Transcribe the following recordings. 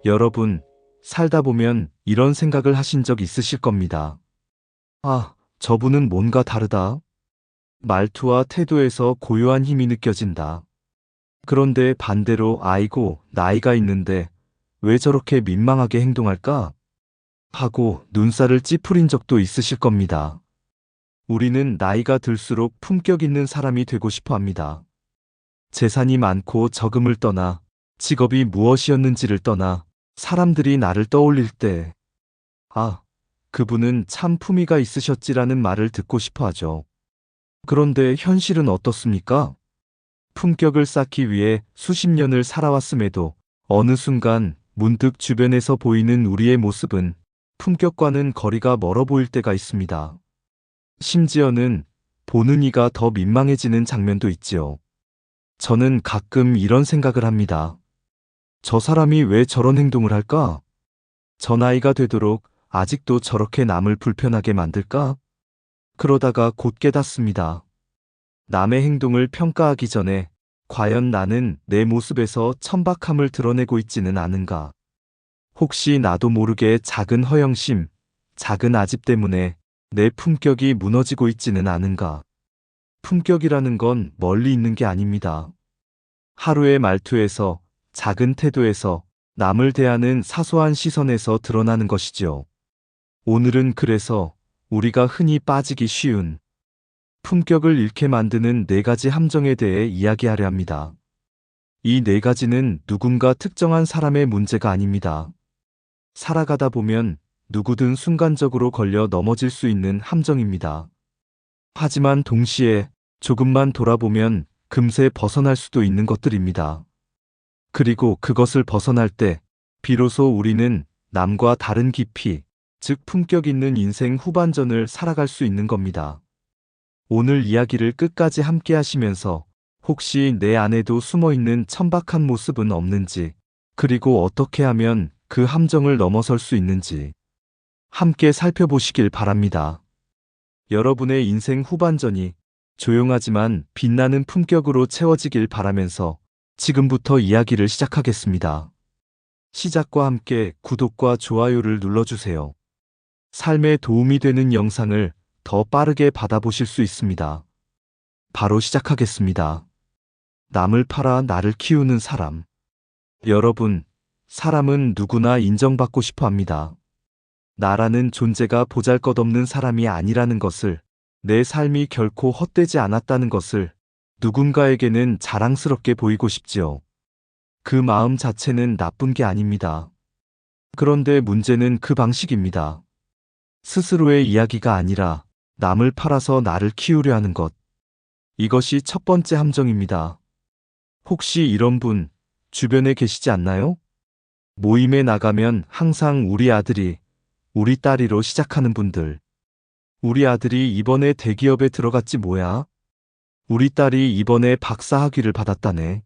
여러분, 살다 보면 이런 생각을 하신 적 있으실 겁니다. 아, 저분은 뭔가 다르다. 말투와 태도에서 고요한 힘이 느껴진다. 그런데 반대로 아이고, 나이가 있는데 왜 저렇게 민망하게 행동할까? 하고 눈살을 찌푸린 적도 있으실 겁니다. 우리는 나이가 들수록 품격 있는 사람이 되고 싶어 합니다. 재산이 많고 적음을 떠나, 직업이 무엇이었는지를 떠나, 사람들이 나를 떠올릴 때, 아, 그분은 참 품위가 있으셨지라는 말을 듣고 싶어 하죠. 그런데 현실은 어떻습니까? 품격을 쌓기 위해 수십 년을 살아왔음에도 어느 순간 문득 주변에서 보이는 우리의 모습은 품격과는 거리가 멀어 보일 때가 있습니다. 심지어는 보는 이가 더 민망해지는 장면도 있지요. 저는 가끔 이런 생각을 합니다. 저 사람이 왜 저런 행동을 할까? 저 나이가 되도록 아직도 저렇게 남을 불편하게 만들까? 그러다가 곧 깨닫습니다. 남의 행동을 평가하기 전에 과연 나는 내 모습에서 천박함을 드러내고 있지는 않은가? 혹시 나도 모르게 작은 허영심, 작은 아집 때문에 내 품격이 무너지고 있지는 않은가? 품격이라는 건 멀리 있는 게 아닙니다. 하루의 말투에서, 작은 태도에서, 남을 대하는 사소한 시선에서 드러나는 것이지요. 오늘은 그래서 우리가 흔히 빠지기 쉬운 품격을 잃게 만드는 4가지 함정에 대해 이야기하려 합니다. 이 4가지는 누군가 특정한 사람의 문제가 아닙니다. 살아가다 보면 누구든 순간적으로 걸려 넘어질 수 있는 함정입니다. 하지만 동시에 조금만 돌아보면 금세 벗어날 수도 있는 것들입니다. 그리고 그것을 벗어날 때 비로소 우리는 남과 다른 깊이, 즉 품격 있는 인생 후반전을 살아갈 수 있는 겁니다. 오늘 이야기를 끝까지 함께 하시면서 혹시 내 안에도 숨어있는 천박한 모습은 없는지, 그리고 어떻게 하면 그 함정을 넘어설 수 있는지 함께 살펴보시길 바랍니다. 여러분의 인생 후반전이 조용하지만 빛나는 품격으로 채워지길 바라면서 지금부터 이야기를 시작하겠습니다. 시작과 함께 구독과 좋아요를 눌러주세요. 삶에 도움이 되는 영상을 더 빠르게 받아보실 수 있습니다. 바로 시작하겠습니다. 남을 팔아 나를 키우는 사람. 여러분, 사람은 누구나 인정받고 싶어 합니다. 나라는 존재가 보잘것없는 사람이 아니라는 것을, 내 삶이 결코 헛되지 않았다는 것을 누군가에게는 자랑스럽게 보이고 싶지요. 그 마음 자체는 나쁜 게 아닙니다. 그런데 문제는 그 방식입니다. 스스로의 이야기가 아니라 남을 팔아서 나를 키우려 하는 것. 이것이 첫 번째 함정입니다. 혹시 이런 분 주변에 계시지 않나요? 모임에 나가면 항상 우리 아들이, 우리 딸이로 시작하는 분들. 우리 아들이 이번에 대기업에 들어갔지 뭐야? 우리 딸이 이번에 박사 학위를 받았다네.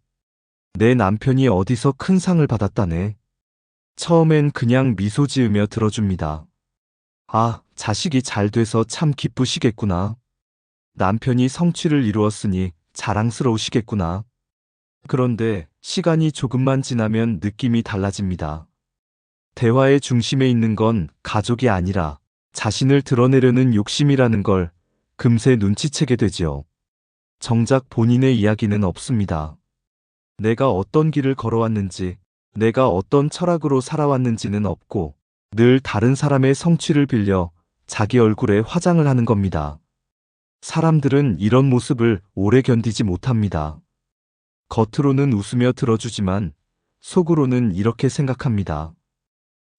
내 남편이 어디서 큰 상을 받았다네. 처음엔 그냥 미소 지으며 들어줍니다. 아, 자식이 잘 돼서 참 기쁘시겠구나. 남편이 성취를 이루었으니 자랑스러우시겠구나. 그런데 시간이 조금만 지나면 느낌이 달라집니다. 대화의 중심에 있는 건 가족이 아니라 자신을 드러내려는 욕심이라는 걸 금세 눈치채게 되지요. 정작 본인의 이야기는 없습니다. 내가 어떤 길을 걸어왔는지, 내가 어떤 철학으로 살아왔는지는 없고 늘 다른 사람의 성취를 빌려 자기 얼굴에 화장을 하는 겁니다. 사람들은 이런 모습을 오래 견디지 못합니다. 겉으로는 웃으며 들어주지만 속으로는 이렇게 생각합니다.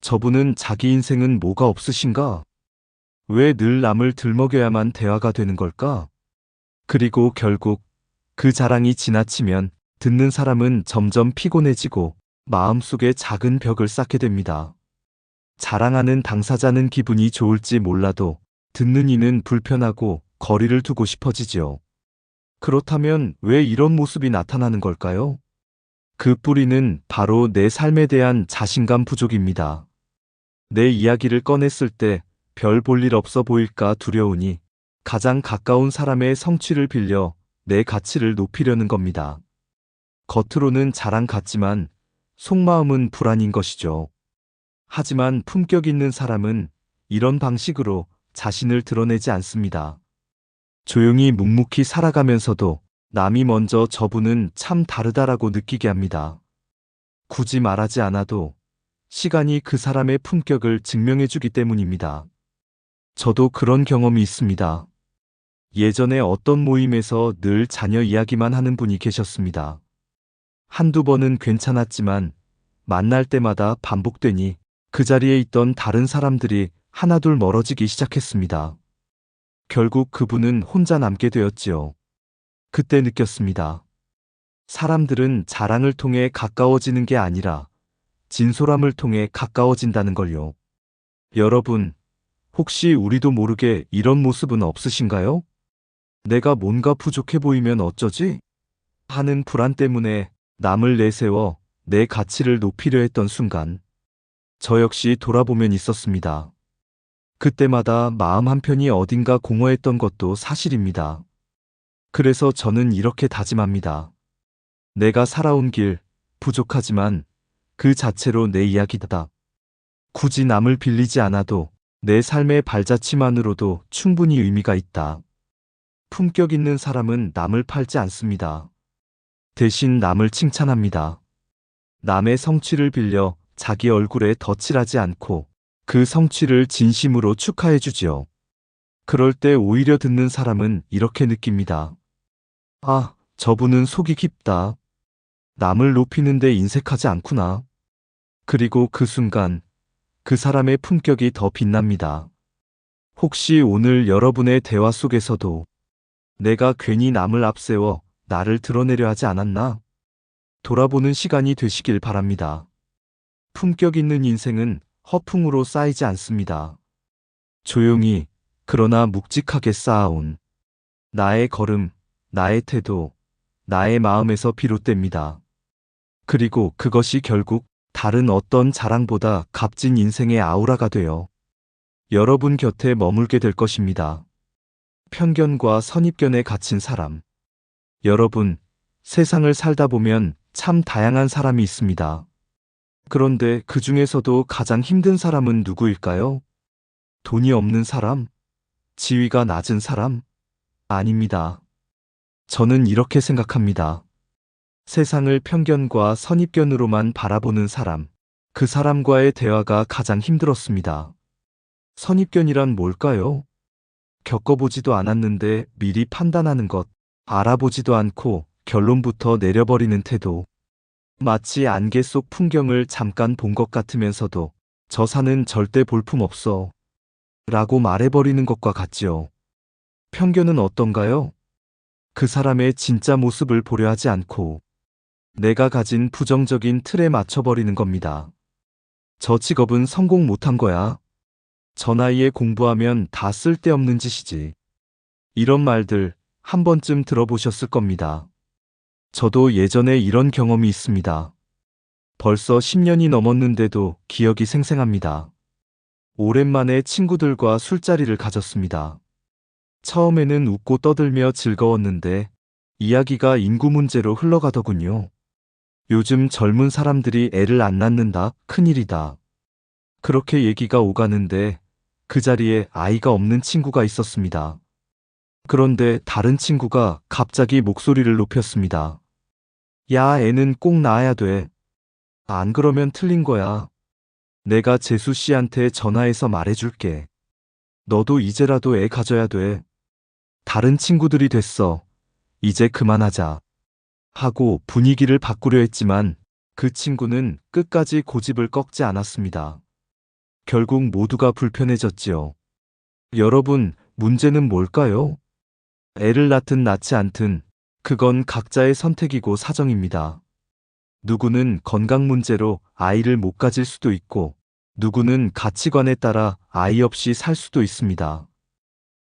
저분은 자기 인생은 뭐가 없으신가? 왜 늘 남을 들먹여야만 대화가 되는 걸까? 그리고 결국 그 자랑이 지나치면 듣는 사람은 점점 피곤해지고 마음속에 작은 벽을 쌓게 됩니다. 자랑하는 당사자는 기분이 좋을지 몰라도 듣는 이는 불편하고 거리를 두고 싶어지지요. 그렇다면 왜 이런 모습이 나타나는 걸까요? 그 뿌리는 바로 내 삶에 대한 자신감 부족입니다. 내 이야기를 꺼냈을 때 별 볼 일 없어 보일까 두려우니 가장 가까운 사람의 성취를 빌려 내 가치를 높이려는 겁니다. 겉으로는 자랑 같지만 속마음은 불안인 것이죠. 하지만 품격 있는 사람은 이런 방식으로 자신을 드러내지 않습니다. 조용히 묵묵히 살아가면서도 남이 먼저 저분은 참 다르다라고 느끼게 합니다. 굳이 말하지 않아도 시간이 그 사람의 품격을 증명해주기 때문입니다. 저도 그런 경험이 있습니다. 예전에 어떤 모임에서 늘 자녀 이야기만 하는 분이 계셨습니다. 한두 번은 괜찮았지만 만날 때마다 반복되니 그 자리에 있던 다른 사람들이 하나둘 멀어지기 시작했습니다. 결국 그분은 혼자 남게 되었지요. 그때 느꼈습니다. 사람들은 자랑을 통해 가까워지는 게 아니라 진솔함을 통해 가까워진다는 걸요. 여러분, 혹시 우리도 모르게 이런 모습은 없으신가요? 내가 뭔가 부족해 보이면 어쩌지? 하는 불안 때문에 남을 내세워 내 가치를 높이려 했던 순간, 저 역시 돌아보면 있었습니다. 그때마다 마음 한편이 어딘가 공허했던 것도 사실입니다. 그래서 저는 이렇게 다짐합니다. 내가 살아온 길, 부족하지만 그 자체로 내 이야기다. 굳이 남을 빌리지 않아도 내 삶의 발자취만으로도 충분히 의미가 있다. 품격 있는 사람은 남을 팔지 않습니다. 대신 남을 칭찬합니다. 남의 성취를 빌려 자기 얼굴에 덧칠하지 않고 그 성취를 진심으로 축하해 주지요. 그럴 때 오히려 듣는 사람은 이렇게 느낍니다. 아, 저분은 속이 깊다. 남을 높이는데 인색하지 않구나. 그리고 그 순간 그 사람의 품격이 더 빛납니다. 혹시 오늘 여러분의 대화 속에서도 내가 괜히 남을 앞세워 나를 드러내려 하지 않았나? 돌아보는 시간이 되시길 바랍니다. 품격 있는 인생은 허풍으로 쌓이지 않습니다. 조용히, 그러나 묵직하게 쌓아온 나의 걸음, 나의 태도, 나의 마음에서 비롯됩니다. 그리고 그것이 결국 다른 어떤 자랑보다 값진 인생의 아우라가 되어 여러분 곁에 머물게 될 것입니다. 편견과 선입견에 갇힌 사람. 여러분, 세상을 살다 보면 참 다양한 사람이 있습니다. 그런데 그 중에서도 가장 힘든 사람은 누구일까요? 돈이 없는 사람? 지위가 낮은 사람? 아닙니다. 저는 이렇게 생각합니다. 세상을 편견과 선입견으로만 바라보는 사람, 그 사람과의 대화가 가장 힘들었습니다. 선입견이란 뭘까요? 겪어보지도 않았는데 미리 판단하는 것, 알아보지도 않고 결론부터 내려버리는 태도. 마치 안개 속 풍경을 잠깐 본 것 같으면서도 저 산은 절대 볼품없어 라고 말해버리는 것과 같지요. 편견은 어떤가요? 그 사람의 진짜 모습을 보려 하지 않고 내가 가진 부정적인 틀에 맞춰버리는 겁니다. 저 직업은 성공 못한 거야. 저 나이에 공부하면 다 쓸데없는 짓이지. 이런 말들 한 번쯤 들어보셨을 겁니다. 저도 예전에 이런 경험이 있습니다. 벌써 10년이 넘었는데도 기억이 생생합니다. 오랜만에 친구들과 술자리를 가졌습니다. 처음에는 웃고 떠들며 즐거웠는데 이야기가 인구 문제로 흘러가더군요. 요즘 젊은 사람들이 애를 안 낳는다, 큰일이다. 그렇게 얘기가 오가는데 그 자리에 아이가 없는 친구가 있었습니다. 그런데 다른 친구가 갑자기 목소리를 높였습니다. 야, 애는 꼭 낳아야 돼. 안 그러면 틀린 거야. 내가 재수 씨한테 전화해서 말해줄게. 너도 이제라도 애 가져야 돼. 다른 친구들이 됐어. 이제 그만하자. 하고 분위기를 바꾸려 했지만 그 친구는 끝까지 고집을 꺾지 않았습니다. 결국 모두가 불편해졌지요. 여러분, 문제는 뭘까요? 애를 낳든 낳지 않든 그건 각자의 선택이고 사정입니다. 누구는 건강 문제로 아이를 못 가질 수도 있고 누구는 가치관에 따라 아이 없이 살 수도 있습니다.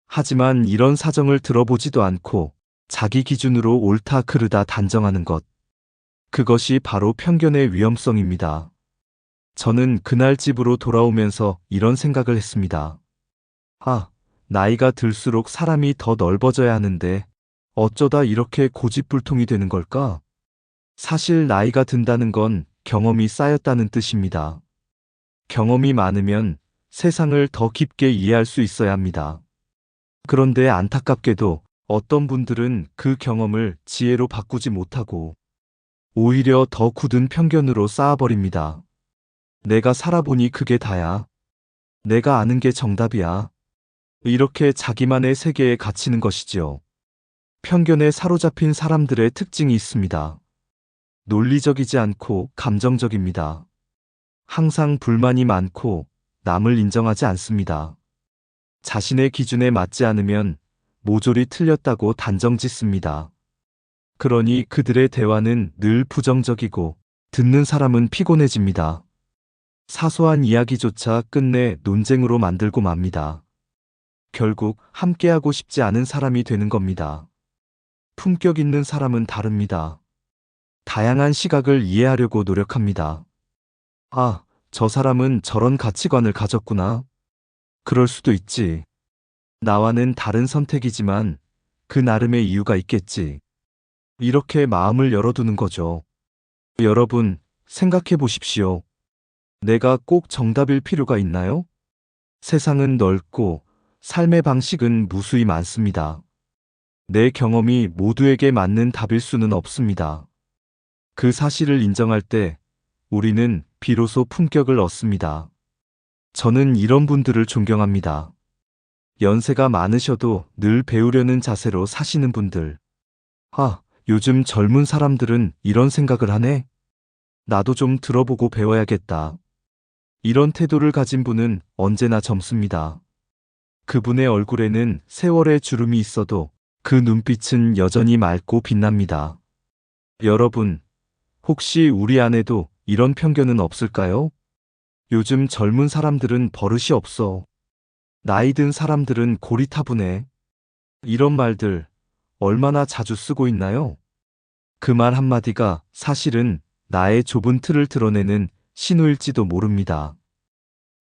하지만 이런 사정을 들어보지도 않고 자기 기준으로 옳다 그르다 단정하는 것. 그것이 바로 편견의 위험성입니다. 저는 그날 집으로 돌아오면서 이런 생각을 했습니다. 아, 나이가 들수록 사람이 더 넓어져야 하는데 어쩌다 이렇게 고집불통이 되는 걸까? 사실 나이가 든다는 건 경험이 쌓였다는 뜻입니다. 경험이 많으면 세상을 더 깊게 이해할 수 있어야 합니다. 그런데 안타깝게도 어떤 분들은 그 경험을 지혜로 바꾸지 못하고 오히려 더 굳은 편견으로 쌓아버립니다. 내가 살아보니 그게 다야. 내가 아는 게 정답이야. 이렇게 자기만의 세계에 갇히는 것이지요. 편견에 사로잡힌 사람들의 특징이 있습니다. 논리적이지 않고 감정적입니다. 항상 불만이 많고 남을 인정하지 않습니다. 자신의 기준에 맞지 않으면 모조리 틀렸다고 단정짓습니다. 그러니 그들의 대화는 늘 부정적이고 듣는 사람은 피곤해집니다. 사소한 이야기조차 끝내 논쟁으로 만들고 맙니다. 결국 함께하고 싶지 않은 사람이 되는 겁니다. 품격 있는 사람은 다릅니다. 다양한 시각을 이해하려고 노력합니다. 아, 저 사람은 저런 가치관을 가졌구나. 그럴 수도 있지. 나와는 다른 선택이지만 그 나름의 이유가 있겠지. 이렇게 마음을 열어두는 거죠. 여러분, 생각해 보십시오. 내가 꼭 정답일 필요가 있나요? 세상은 넓고 삶의 방식은 무수히 많습니다. 내 경험이 모두에게 맞는 답일 수는 없습니다. 그 사실을 인정할 때 우리는 비로소 품격을 얻습니다. 저는 이런 분들을 존경합니다. 연세가 많으셔도 늘 배우려는 자세로 사시는 분들. 아, 요즘 젊은 사람들은 이런 생각을 하네? 나도 좀 들어보고 배워야겠다. 이런 태도를 가진 분은 언제나 젊습니다. 그분의 얼굴에는 세월의 주름이 있어도 그 눈빛은 여전히 맑고 빛납니다. 여러분, 혹시 우리 안에도 이런 편견은 없을까요? 요즘 젊은 사람들은 버릇이 없어. 나이 든 사람들은 고리타분해. 이런 말들 얼마나 자주 쓰고 있나요? 그 말 한마디가 사실은 나의 좁은 틀을 드러내는 신호일지도 모릅니다.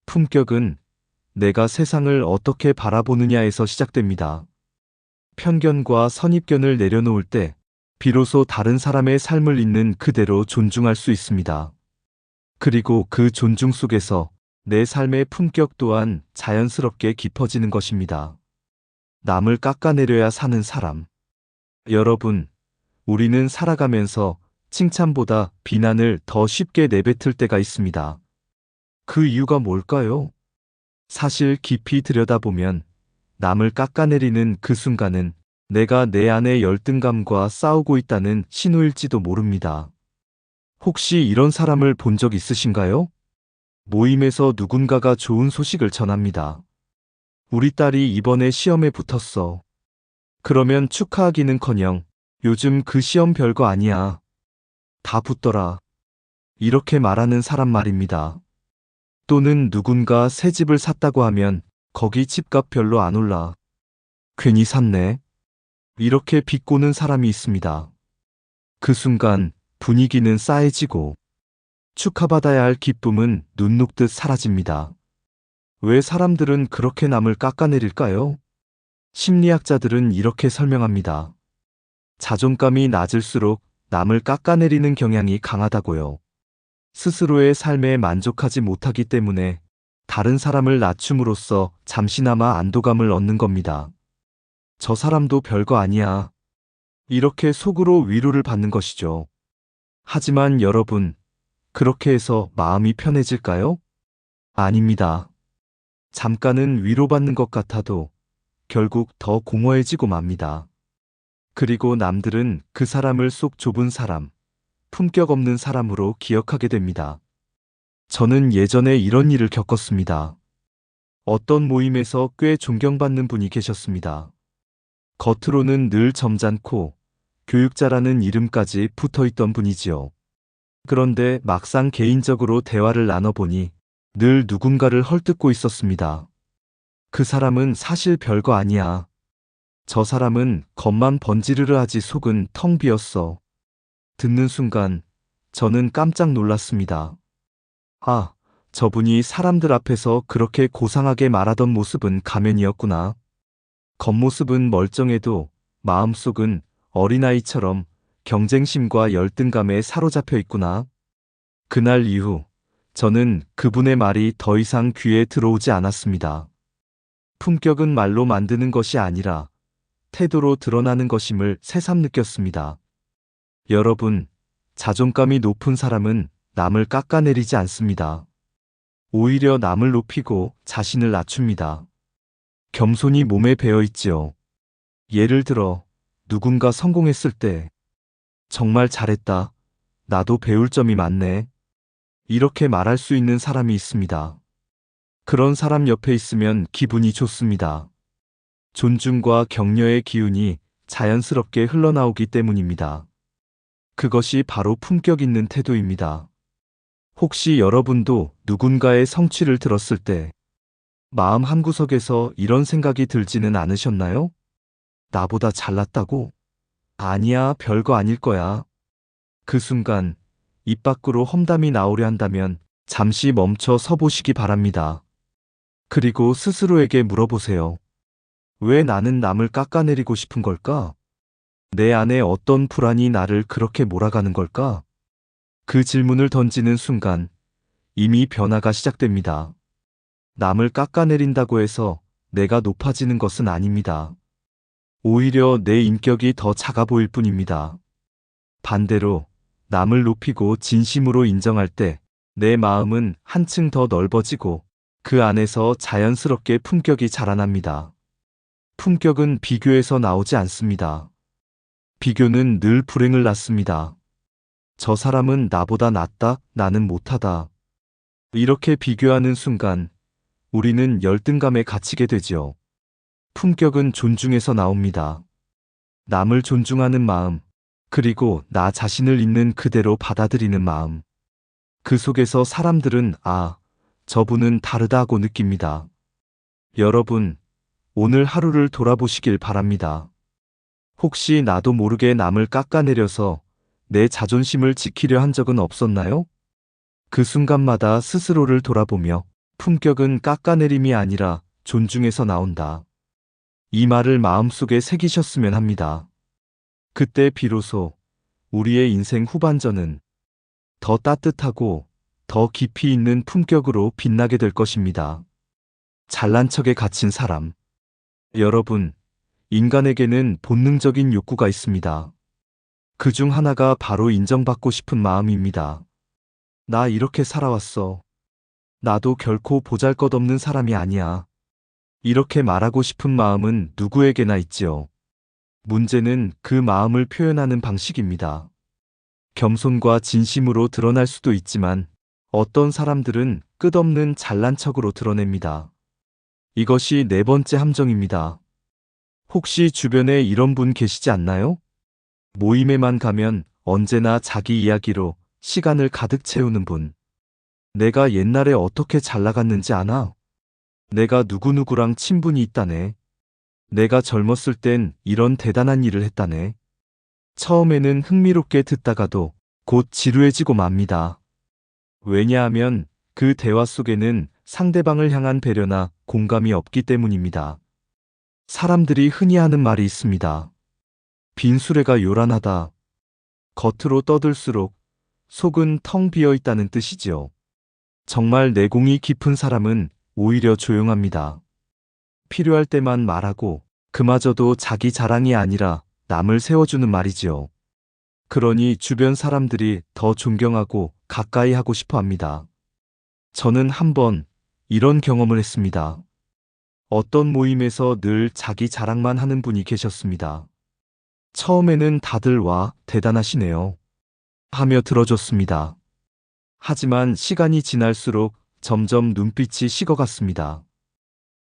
품격은 내가 세상을 어떻게 바라보느냐에서 시작됩니다. 편견과 선입견을 내려놓을 때 비로소 다른 사람의 삶을 있는 그대로 존중할 수 있습니다. 그리고 그 존중 속에서 내 삶의 품격 또한 자연스럽게 깊어지는 것입니다. 남을 깎아내려야 사는 사람. 여러분, 우리는 살아가면서 칭찬보다 비난을 더 쉽게 내뱉을 때가 있습니다. 그 이유가 뭘까요? 사실 깊이 들여다보면 남을 깎아내리는 그 순간은 내가 내 안의 열등감과 싸우고 있다는 신호일지도 모릅니다. 혹시 이런 사람을 본 적 있으신가요? 모임에서 누군가가 좋은 소식을 전합니다. 우리 딸이 이번에 시험에 붙었어. 그러면 축하하기는커녕 요즘 그 시험 별거 아니야. 다 붙더라. 이렇게 말하는 사람 말입니다. 또는 누군가 새 집을 샀다고 하면 거기 집값 별로 안 올라. 괜히 샀네. 이렇게 비꼬는 사람이 있습니다. 그 순간 분위기는 싸해지고 축하받아야 할 기쁨은 눈 녹듯 사라집니다. 왜 사람들은 그렇게 남을 깎아내릴까요? 심리학자들은 이렇게 설명합니다. 자존감이 낮을수록 남을 깎아내리는 경향이 강하다고요. 스스로의 삶에 만족하지 못하기 때문에 다른 사람을 낮춤으로써 잠시나마 안도감을 얻는 겁니다. 저 사람도 별거 아니야. 이렇게 속으로 위로를 받는 것이죠. 하지만 여러분, 그렇게 해서 마음이 편해질까요? 아닙니다. 잠깐은 위로받는 것 같아도 결국 더 공허해지고 맙니다. 그리고 남들은 그 사람을 속 좁은 사람, 품격 없는 사람으로 기억하게 됩니다. 저는 예전에 이런 일을 겪었습니다. 어떤 모임에서 꽤 존경받는 분이 계셨습니다. 겉으로는 늘 점잖고 교육자라는 이름까지 붙어있던 분이지요. 그런데 막상 개인적으로 대화를 나눠보니 늘 누군가를 헐뜯고 있었습니다. 그 사람은 사실 별거 아니야. 저 사람은 겉만 번지르르 하지 속은 텅 비었어. 듣는 순간 저는 깜짝 놀랐습니다. 아, 저분이 사람들 앞에서 그렇게 고상하게 말하던 모습은 가면이었구나. 겉모습은 멀쩡해도 마음속은 어린아이처럼 경쟁심과 열등감에 사로잡혀 있구나. 그날 이후 저는 그분의 말이 더 이상 귀에 들어오지 않았습니다. 품격은 말로 만드는 것이 아니라 태도로 드러나는 것임을 새삼 느꼈습니다. 여러분, 자존감이 높은 사람은 남을 깎아내리지 않습니다. 오히려 남을 높이고 자신을 낮춥니다. 겸손이 몸에 배어 있지요. 예를 들어, 누군가 성공했을 때, 정말 잘했다. 나도 배울 점이 많네. 이렇게 말할 수 있는 사람이 있습니다. 그런 사람 옆에 있으면 기분이 좋습니다. 존중과 격려의 기운이 자연스럽게 흘러나오기 때문입니다. 그것이 바로 품격 있는 태도입니다. 혹시 여러분도 누군가의 성취를 들었을 때 마음 한구석에서 이런 생각이 들지는 않으셨나요? 나보다 잘났다고? 아니야, 별거 아닐 거야. 그 순간 입 밖으로 험담이 나오려 한다면 잠시 멈춰 서 보시기 바랍니다. 그리고 스스로에게 물어보세요. 왜 나는 남을 깎아내리고 싶은 걸까? 내 안에 어떤 불안이 나를 그렇게 몰아가는 걸까? 그 질문을 던지는 순간 이미 변화가 시작됩니다. 남을 깎아내린다고 해서 내가 높아지는 것은 아닙니다. 오히려 내 인격이 더 작아 보일 뿐입니다. 반대로 남을 높이고 진심으로 인정할 때 내 마음은 한층 더 넓어지고 그 안에서 자연스럽게 품격이 자라납니다. 품격은 비교에서 나오지 않습니다. 비교는 늘 불행을 낳습니다. 저 사람은 나보다 낫다, 나는 못하다. 이렇게 비교하는 순간 우리는 열등감에 갇히게 되지요. 품격은 존중에서 나옵니다. 남을 존중하는 마음, 그리고 나 자신을 있는 그대로 받아들이는 마음. 그 속에서 사람들은 저분은 다르다 하고 느낍니다. 여러분, 오늘 하루를 돌아보시길 바랍니다. 혹시 나도 모르게 남을 깎아내려서 내 자존심을 지키려 한 적은 없었나요? 그 순간마다 스스로를 돌아보며 품격은 깎아내림이 아니라 존중에서 나온다. 이 말을 마음속에 새기셨으면 합니다. 그때 비로소 우리의 인생 후반전은 더 따뜻하고 더 깊이 있는 품격으로 빛나게 될 것입니다. 잘난 척에 갇힌 사람. 여러분, 인간에게는 본능적인 욕구가 있습니다. 그 중 하나가 바로 인정받고 싶은 마음입니다. 나 이렇게 살아왔어. 나도 결코 보잘것없는 사람이 아니야. 이렇게 말하고 싶은 마음은 누구에게나 있지요. 문제는 그 마음을 표현하는 방식입니다. 겸손과 진심으로 드러날 수도 있지만 어떤 사람들은 끝없는 잘난 척으로 드러냅니다. 이것이 네 번째 함정입니다. 혹시 주변에 이런 분 계시지 않나요? 모임에만 가면 언제나 자기 이야기로 시간을 가득 채우는 분. 내가 옛날에 어떻게 잘 나갔는지 아나? 내가 누구누구랑 친분이 있다네. 내가 젊었을 땐 이런 대단한 일을 했다네. 처음에는 흥미롭게 듣다가도 곧 지루해지고 맙니다. 왜냐하면 그 대화 속에는 상대방을 향한 배려나 공감이 없기 때문입니다. 사람들이 흔히 하는 말이 있습니다. 빈 수레가 요란하다. 겉으로 떠들수록 속은 텅 비어 있다는 뜻이지요. 정말 내공이 깊은 사람은 오히려 조용합니다. 필요할 때만 말하고 그마저도 자기 자랑이 아니라 남을 세워주는 말이지요. 그러니 주변 사람들이 더 존경하고 가까이 하고 싶어 합니다. 저는 한번 이런 경험을 했습니다. 어떤 모임에서 늘 자기 자랑만 하는 분이 계셨습니다. 처음에는 다들 와, 대단하시네요. 하며 들어줬습니다. 하지만 시간이 지날수록 점점 눈빛이 식어갔습니다.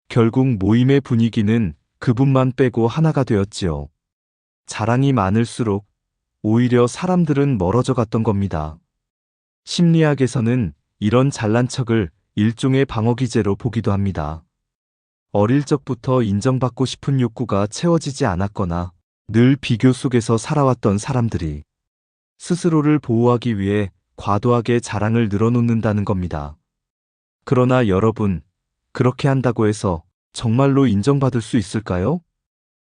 결국 모임의 분위기는 그분만 빼고 하나가 되었지요. 자랑이 많을수록 오히려 사람들은 멀어져 갔던 겁니다. 심리학에서는 이런 잘난 척을 일종의 방어기제로 보기도 합니다. 어릴 적부터 인정받고 싶은 욕구가 채워지지 않았거나 늘 비교 속에서 살아왔던 사람들이 스스로를 보호하기 위해 과도하게 자랑을 늘어놓는다는 겁니다. 그러나 여러분, 그렇게 한다고 해서 정말로 인정받을 수 있을까요?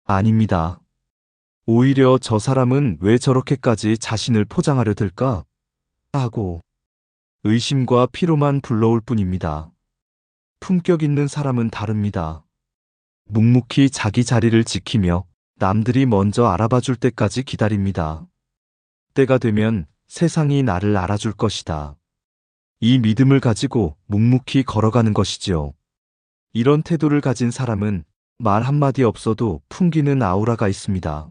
아닙니다. 오히려 저 사람은 왜 저렇게까지 자신을 포장하려 들까? 하고 의심과 피로만 불러올 뿐입니다. 품격 있는 사람은 다릅니다. 묵묵히 자기 자리를 지키며 남들이 먼저 알아봐 줄 때까지 기다립니다. 때가 되면 세상이 나를 알아줄 것이다. 이 믿음을 가지고 묵묵히 걸어가는 것이지요. 이런 태도를 가진 사람은 말 한마디 없어도 풍기는 아우라가 있습니다.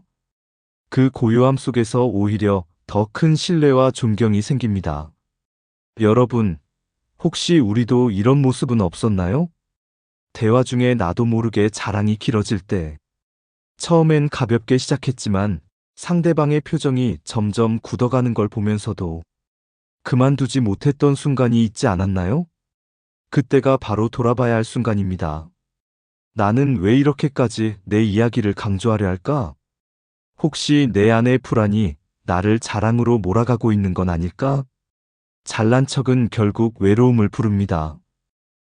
그 고요함 속에서 오히려 더 큰 신뢰와 존경이 생깁니다. 여러분, 혹시 우리도 이런 모습은 없었나요? 대화 중에 나도 모르게 자랑이 길어질 때, 처음엔 가볍게 시작했지만 상대방의 표정이 점점 굳어가는 걸 보면서도 그만두지 못했던 순간이 있지 않았나요? 그때가 바로 돌아봐야 할 순간입니다. 나는 왜 이렇게까지 내 이야기를 강조하려 할까? 혹시 내 안의 불안이 나를 자랑으로 몰아가고 있는 건 아닐까? 잘난 척은 결국 외로움을 부릅니다.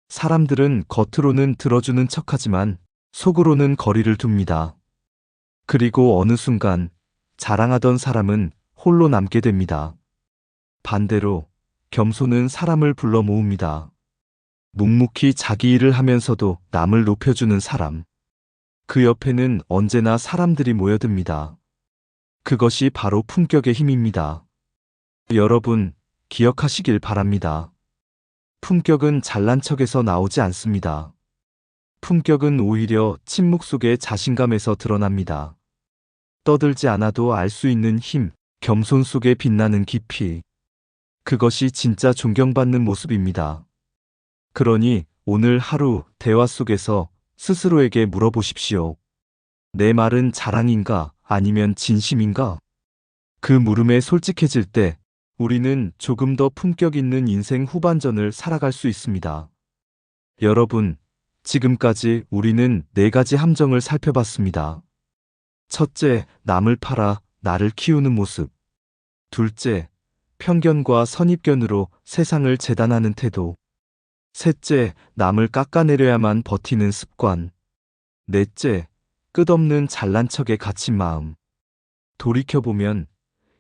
사람들은 겉으로는 들어주는 척하지만 속으로는 거리를 둡니다. 그리고 어느 순간 자랑하던 사람은 홀로 남게 됩니다. 반대로 겸손은 사람을 불러 모읍니다. 묵묵히 자기 일을 하면서도 남을 높여주는 사람. 그 옆에는 언제나 사람들이 모여듭니다. 그것이 바로 품격의 힘입니다. 여러분, 기억하시길 바랍니다. 품격은 잘난 척에서 나오지 않습니다. 품격은 오히려 침묵 속의 자신감에서 드러납니다. 떠들지 않아도 알 수 있는 힘, 겸손 속에 빛나는 깊이. 그것이 진짜 존경받는 모습입니다. 그러니 오늘 하루 대화 속에서 스스로에게 물어보십시오. 내 말은 자랑인가 아니면 진심인가? 그 물음에 솔직해질 때 우리는 조금 더 품격 있는 인생 후반전을 살아갈 수 있습니다. 여러분, 지금까지 우리는 4가지 함정을 살펴봤습니다. 첫째, 남을 팔아 나를 키우는 모습. 둘째, 편견과 선입견으로 세상을 재단하는 태도. 셋째, 남을 깎아내려야만 버티는 습관. 넷째, 끝없는 잘난 척에 갇힌 마음. 돌이켜보면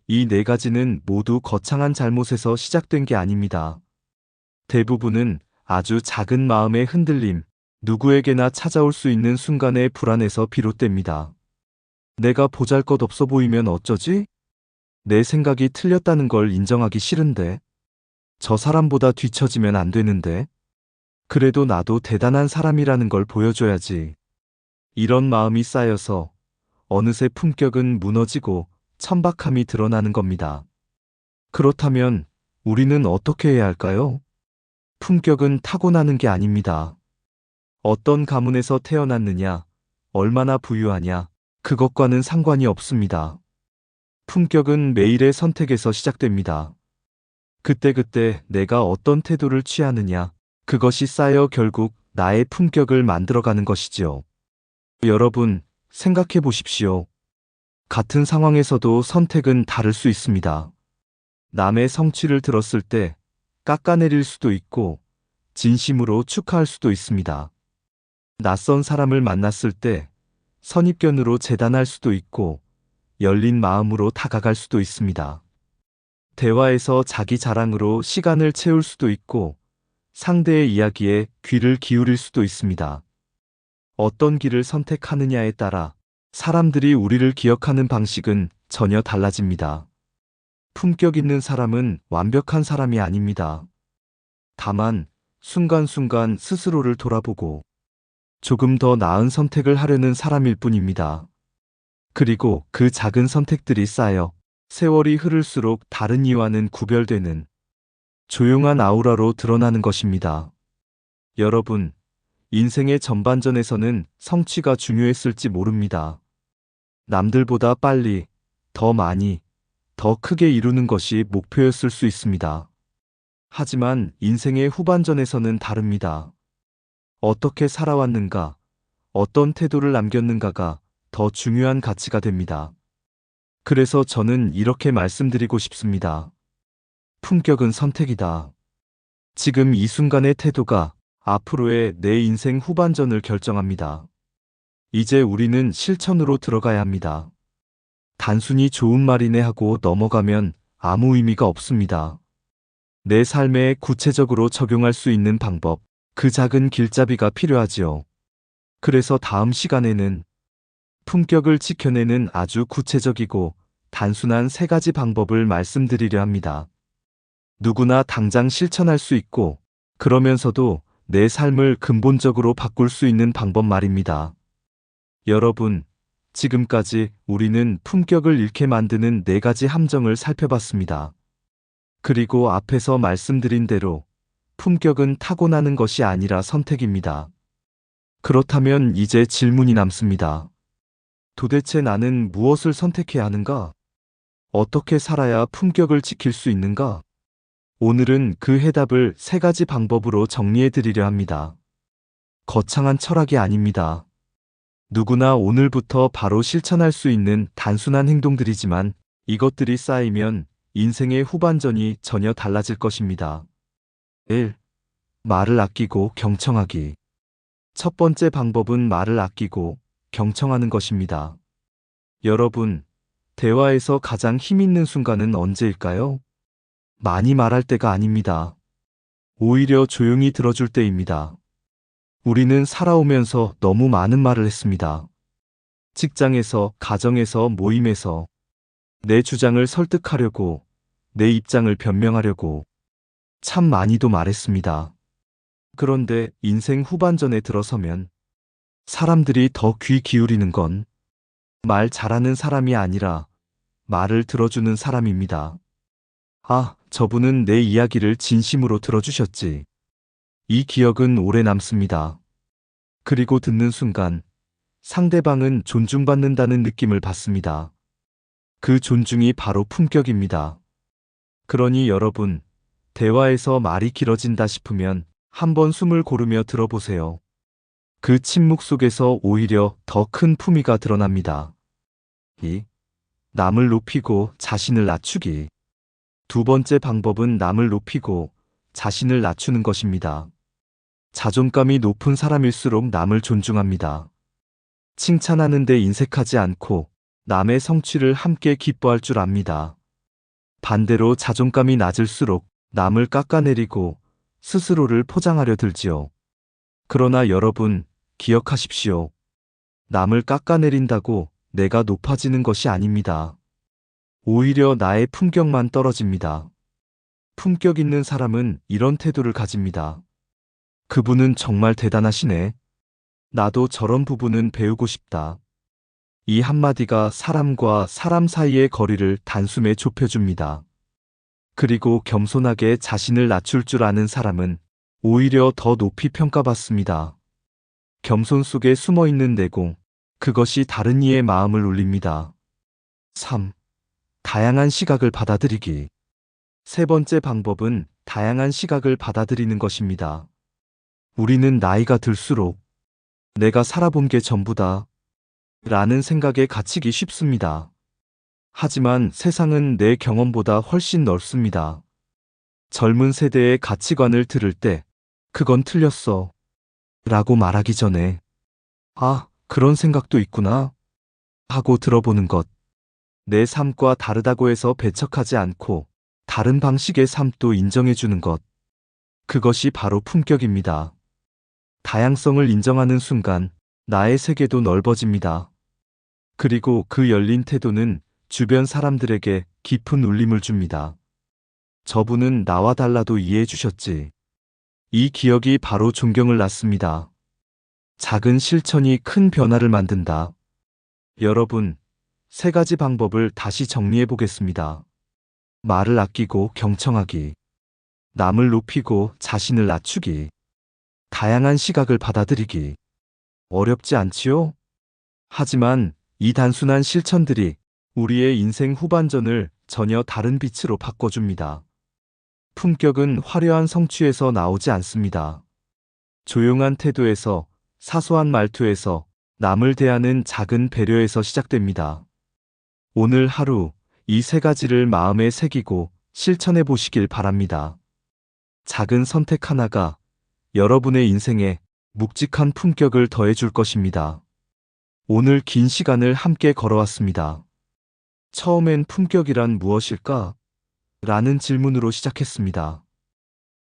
이 4가지는 모두 거창한 잘못에서 시작된 게 아닙니다. 대부분은 아주 작은 마음의 흔들림, 누구에게나 찾아올 수 있는 순간의 불안에서 비롯됩니다. 내가 보잘것없어 보이면 어쩌지? 내 생각이 틀렸다는 걸 인정하기 싫은데. 저 사람보다 뒤처지면 안 되는데. 그래도 나도 대단한 사람이라는 걸 보여줘야지. 이런 마음이 쌓여서 어느새 품격은 무너지고 천박함이 드러나는 겁니다. 그렇다면 우리는 어떻게 해야 할까요? 품격은 타고나는 게 아닙니다. 어떤 가문에서 태어났느냐, 얼마나 부유하냐, 그것과는 상관이 없습니다. 품격은 매일의 선택에서 시작됩니다. 그때그때 내가 어떤 태도를 취하느냐, 그것이 쌓여 결국 나의 품격을 만들어가는 것이지요. 여러분, 생각해 보십시오. 같은 상황에서도 선택은 다를 수 있습니다. 남의 성취를 들었을 때 깎아내릴 수도 있고 진심으로 축하할 수도 있습니다. 낯선 사람을 만났을 때 선입견으로 재단할 수도 있고 열린 마음으로 다가갈 수도 있습니다. 대화에서 자기 자랑으로 시간을 채울 수도 있고 상대의 이야기에 귀를 기울일 수도 있습니다. 어떤 길을 선택하느냐에 따라 사람들이 우리를 기억하는 방식은 전혀 달라집니다. 품격 있는 사람은 완벽한 사람이 아닙니다. 다만 순간순간 스스로를 돌아보고 조금 더 나은 선택을 하려는 사람일 뿐입니다. 그리고 그 작은 선택들이 쌓여 세월이 흐를수록 다른 이와는 구별되는 조용한 아우라로 드러나는 것입니다. 여러분, 인생의 전반전에서는 성취가 중요했을지 모릅니다. 남들보다 빨리, 더 많이, 더 크게 이루는 것이 목표였을 수 있습니다. 하지만 인생의 후반전에서는 다릅니다. 어떻게 살아왔는가, 어떤 태도를 남겼는가가 더 중요한 가치가 됩니다. 그래서 저는 이렇게 말씀드리고 싶습니다. 품격은 선택이다. 지금 이 순간의 태도가 앞으로의 내 인생 후반전을 결정합니다. 이제 우리는 실천으로 들어가야 합니다. 단순히 좋은 말이네 하고 넘어가면 아무 의미가 없습니다. 내 삶에 구체적으로 적용할 수 있는 방법, 그 작은 길잡이가 필요하지요. 그래서 다음 시간에는 품격을 지켜내는 아주 구체적이고 단순한 3가지 방법을 말씀드리려 합니다. 누구나 당장 실천할 수 있고, 그러면서도 내 삶을 근본적으로 바꿀 수 있는 방법 말입니다. 여러분, 지금까지 우리는 품격을 잃게 만드는 4가지 함정을 살펴봤습니다. 그리고 앞에서 말씀드린 대로 품격은 타고나는 것이 아니라 선택입니다. 그렇다면 이제 질문이 남습니다. 도대체 나는 무엇을 선택해야 하는가? 어떻게 살아야 품격을 지킬 수 있는가? 오늘은 그 해답을 3가지 방법으로 정리해 드리려 합니다. 거창한 철학이 아닙니다. 누구나 오늘부터 바로 실천할 수 있는 단순한 행동들이지만 이것들이 쌓이면 인생의 후반전이 전혀 달라질 것입니다. 1. 말을 아끼고 경청하기. 첫 번째 방법은 말을 아끼고 경청하는 것입니다. 여러분, 대화에서 가장 힘 있는 순간은 언제일까요? 많이 말할 때가 아닙니다. 오히려 조용히 들어줄 때입니다. 우리는 살아오면서 너무 많은 말을 했습니다. 직장에서, 가정에서, 모임에서 내 주장을 설득하려고, 내 입장을 변명하려고 참 많이도 말했습니다. 그런데 인생 후반전에 들어서면 사람들이 더 귀 기울이는 건 말 잘하는 사람이 아니라 말을 들어주는 사람입니다. 아, 저분은 내 이야기를 진심으로 들어주셨지. 이 기억은 오래 남습니다. 그리고 듣는 순간 상대방은 존중받는다는 느낌을 받습니다. 그 존중이 바로 품격입니다. 그러니 여러분, 대화에서 말이 길어진다 싶으면 한번 숨을 고르며 들어보세요. 그 침묵 속에서 오히려 더 큰 품위가 드러납니다. 2. 남을 높이고 자신을 낮추기. 두 번째 방법은 남을 높이고 자신을 낮추는 것입니다. 자존감이 높은 사람일수록 남을 존중합니다. 칭찬하는 데 인색하지 않고 남의 성취를 함께 기뻐할 줄 압니다. 반대로 자존감이 낮을수록 남을 깎아내리고 스스로를 포장하려 들지요. 그러나 여러분, 기억하십시오. 남을 깎아내린다고 내가 높아지는 것이 아닙니다. 오히려 나의 품격만 떨어집니다. 품격 있는 사람은 이런 태도를 가집니다. 그분은 정말 대단하시네. 나도 저런 부분은 배우고 싶다. 이 한마디가 사람과 사람 사이의 거리를 단숨에 좁혀줍니다. 그리고 겸손하게 자신을 낮출 줄 아는 사람은 오히려 더 높이 평가받습니다. 겸손 속에 숨어있는 내공, 그것이 다른 이의 마음을 울립니다. 3. 다양한 시각을 받아들이기. 세 번째 방법은 다양한 시각을 받아들이는 것입니다. 우리는 나이가 들수록 내가 살아본 게 전부다 라는 생각에 갇히기 쉽습니다. 하지만 세상은 내 경험보다 훨씬 넓습니다. 젊은 세대의 가치관을 들을 때 그건 틀렸어 라고 말하기 전에 아, 그런 생각도 있구나 하고 들어보는 것. 내 삶과 다르다고 해서 배척하지 않고 다른 방식의 삶도 인정해주는 것. 그것이 바로 품격입니다. 다양성을 인정하는 순간 나의 세계도 넓어집니다. 그리고 그 열린 태도는 주변 사람들에게 깊은 울림을 줍니다. 저분은 나와 달라도 이해해 주셨지. 이 기억이 바로 존경을 낳습니다. 작은 실천이 큰 변화를 만든다. 여러분, 3가지 방법을 다시 정리해 보겠습니다. 말을 아끼고 경청하기. 남을 높이고 자신을 낮추기. 다양한 시각을 받아들이기. 어렵지 않지요? 하지만 이 단순한 실천들이 우리의 인생 후반전을 전혀 다른 빛으로 바꿔줍니다. 품격은 화려한 성취에서 나오지 않습니다. 조용한 태도에서, 사소한 말투에서, 남을 대하는 작은 배려에서 시작됩니다. 오늘 하루 이 3가지를 마음에 새기고 실천해 보시길 바랍니다. 작은 선택 하나가 여러분의 인생에 묵직한 품격을 더해줄 것입니다. 오늘 긴 시간을 함께 걸어왔습니다. 처음엔 품격이란 무엇일까? 라는 질문으로 시작했습니다.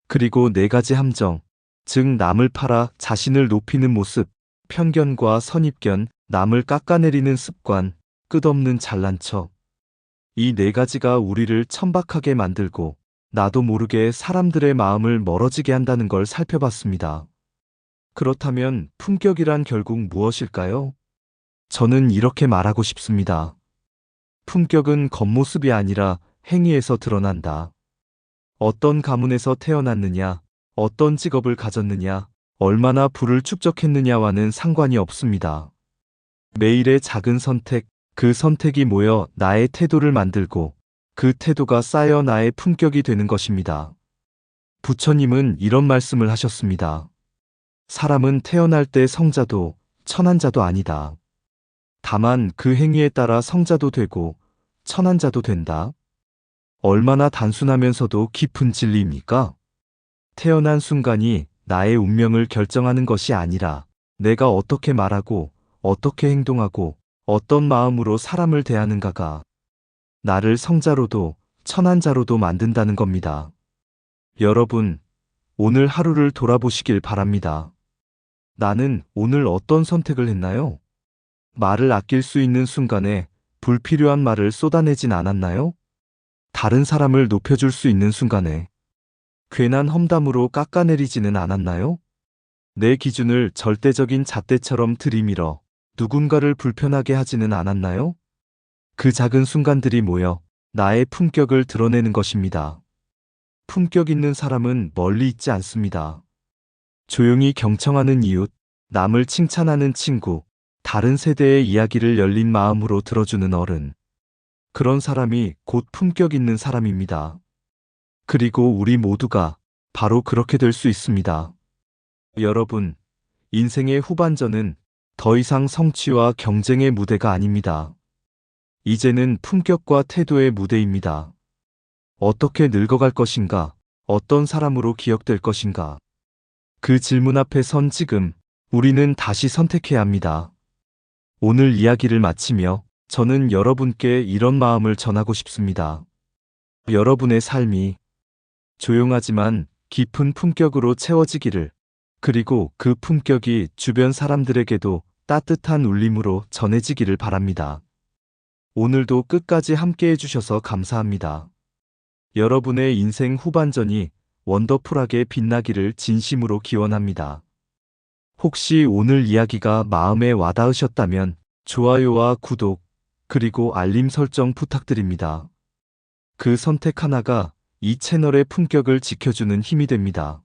그리고 네 가지 함정, 즉 남을 팔아 자신을 높이는 모습, 편견과 선입견, 남을 깎아내리는 습관, 끝없는 잘난 척. 이 네 가지가 우리를 천박하게 만들고 나도 모르게 사람들의 마음을 멀어지게 한다는 걸 살펴봤습니다. 그렇다면 품격이란 결국 무엇일까요? 저는 이렇게 말하고 싶습니다. 품격은 겉모습이 아니라 행위에서 드러난다. 어떤 가문에서 태어났느냐, 어떤 직업을 가졌느냐, 얼마나 부를 축적했느냐와는 상관이 없습니다. 매일의 작은 선택, 그 선택이 모여 나의 태도를 만들고 그 태도가 쌓여 나의 품격이 되는 것입니다. 부처님은 이런 말씀을 하셨습니다. 사람은 태어날 때 성자도 천한자도 아니다. 다만 그 행위에 따라 성자도 되고 천한자도 된다. 얼마나 단순하면서도 깊은 진리입니까? 태어난 순간이 나의 운명을 결정하는 것이 아니라 내가 어떻게 말하고 어떻게 행동하고 어떤 마음으로 사람을 대하는가가 나를 성자로도 천한자로도 만든다는 겁니다. 여러분, 오늘 하루를 돌아보시길 바랍니다. 나는 오늘 어떤 선택을 했나요? 말을 아낄 수 있는 순간에 불필요한 말을 쏟아내진 않았나요? 다른 사람을 높여줄 수 있는 순간에 괜한 험담으로 깎아내리지는 않았나요? 내 기준을 절대적인 잣대처럼 들이밀어 누군가를 불편하게 하지는 않았나요? 그 작은 순간들이 모여 나의 품격을 드러내는 것입니다. 품격 있는 사람은 멀리 있지 않습니다. 조용히 경청하는 이웃, 남을 칭찬하는 친구, 다른 세대의 이야기를 열린 마음으로 들어주는 어른. 그런 사람이 곧 품격 있는 사람입니다. 그리고 우리 모두가 바로 그렇게 될 수 있습니다. 여러분, 인생의 후반전은 더 이상 성취와 경쟁의 무대가 아닙니다. 이제는 품격과 태도의 무대입니다. 어떻게 늙어갈 것인가? 어떤 사람으로 기억될 것인가? 그 질문 앞에 선 지금 우리는 다시 선택해야 합니다. 오늘 이야기를 마치며 저는 여러분께 이런 마음을 전하고 싶습니다. 여러분의 삶이 조용하지만 깊은 품격으로 채워지기를, 그리고 그 품격이 주변 사람들에게도 따뜻한 울림으로 전해지기를 바랍니다. 오늘도 끝까지 함께 해주셔서 감사합니다. 여러분의 인생 후반전이 원더풀하게 빛나기를 진심으로 기원합니다. 혹시 오늘 이야기가 마음에 와닿으셨다면 좋아요와 구독, 그리고 알림 설정 부탁드립니다. 그 선택 하나가 이 채널의 품격을 지켜주는 힘이 됩니다.